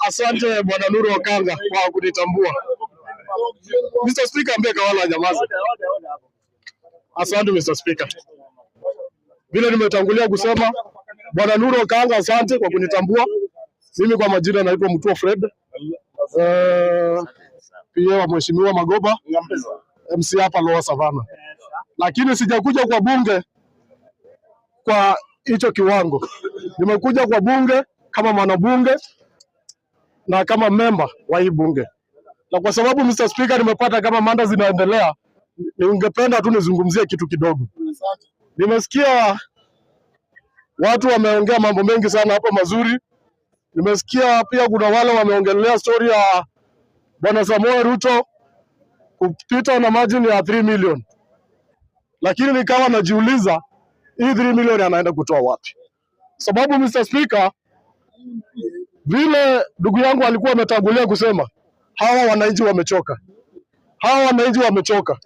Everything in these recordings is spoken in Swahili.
Asante Bwana Nuru Okanga kwa kunitambua. Mr. Speaker, ambie Kawala nyamaza. Asante Mr. Speaker. Vile nimetangulia kusema, Bwana Nuru Okanga, asante kwa kunitambua. Mimi kwa majina naitwa Mutua Fred. Pia wa Mheshimiwa Magoba, MC hapa Lower Savannah. Lakini sijakuja kwa bunge kwa hicho kiwango. Nimekuja kwa bunge kama mwanabunge na kama member wa hii bunge. Na kwa sababu Mr. Speaker, nimepata kama manda zinaendelea, ningependa tu nizungumzie kitu kidogo. Nimesikia watu wameongea mambo mengi sana hapa mazuri. Nimesikia pia kuna wale wameongelea story ya Bwana Samoei Ruto kupita na margin ya 3 million. Lakini nikawa najiuliza hii 3 million anaenda kutoa wapi? Sababu Mr. Speaker, vile ndugu yangu alikuwa ametangulia kusema, hawa wananchi wamechoka. Hawa wananchi wamechoka.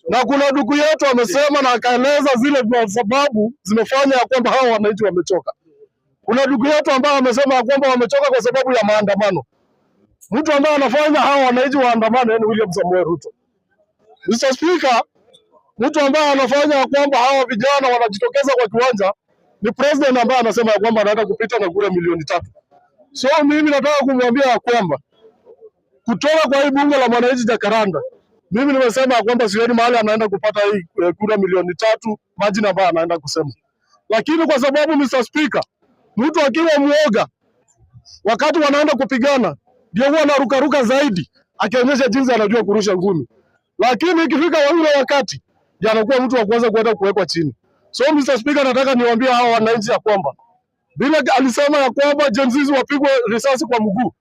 Na kuna ndugu yetu amesema na akaeleza zile sababu zimefanya ya kwamba hawa wananchi wamechoka. Kuna ndugu yetu ambaye amesema ya kwamba wamechoka kwa sababu ya maandamano. Mtu ambaye anafanya hawa wananchi waandamane ni William Samoei Ruto. Mr. Speaker, mtu ambaye anafanya ya kwamba hawa vijana wanajitokeza kwa kiwanja ni president ambaye anasema ya kwamba anaenda kupita na kura 3 milioni. So mimi nataka kumwambia ya kwamba kutoka kwa hii bunge la mwananchi Jacaranda, mimi nimesema ya kwamba sioni mahali anaenda kupata hii kura 3 milioni majina ambayo anaenda kusema. Lakini kwa sababu Mr. Speaker, mtu akiwa muoga wakati wanaenda kupigana ndio huwa anarukaruka zaidi akionyesha jinsi anajua kurusha ngumi. Lakini ikifika ule wakati ndio anakuwa mtu wa kwanza kwenda kuwekwa chini. So Mr. Speaker, nataka niwaambie hawa wananchi ya kwamba vile alisema ya kwamba Gen Z wapigwe risasi kwa mguu,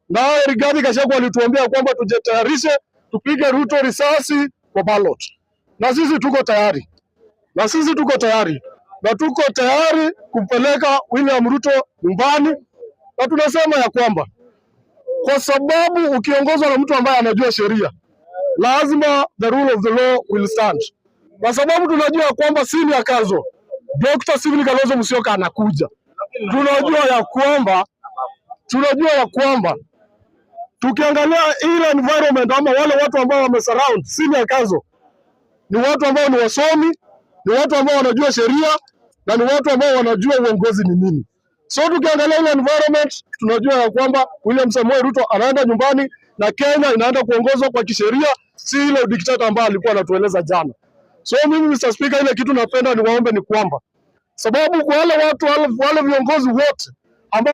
na Rigathi Gachagua alituambia kwamba tujitayarishe tupige Ruto risasi kwa ballot. Na sisi tuko tayari. Na tuko tayari kumpeleka William Ruto nyumbani. Na tunasema ya kwamba kwa sababu ukiongozwa na mtu ambaye anajua sheria, lazima the rule of the law will stand. Kwa sababu tunajua kwamba senior Kazo, Dr. Stephen Kalonzo Musyoka anakuja. Tunajua ya kwamba tukiangalia ile environment ama wale watu ambao wamesurround senior Kazo ni watu ambao ni wasomi, ni watu ambao wanajua sheria na ni watu ambao wanajua uongozi ni nini. So tukiangalia ile environment tunajua ya kwamba William Samoei Ruto anaenda nyumbani na Kenya inaenda kuongozwa kwa kisheria, si ile diktata ambaye alikuwa anatueleza jana. So mimi Mr. Speaker, ile kitu napenda niwaombe ni kwamba sababu kwa wale watu wale viongozi wote